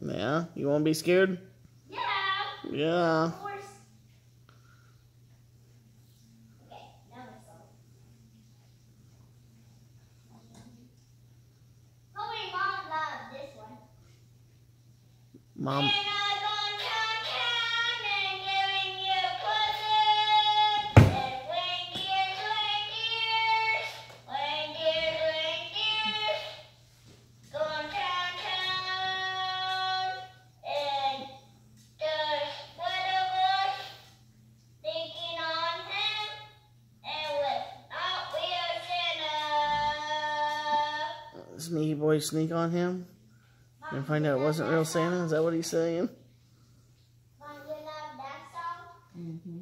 Yeah? You won't be scared? Yeah. Yeah. Of course. Okay, now my song. Hopefully Mom loves this one. Mom. Sneaky boy sneak on him and find out it wasn't real Santa? Is that what he's saying? Mom, you love that song? Mm-hmm.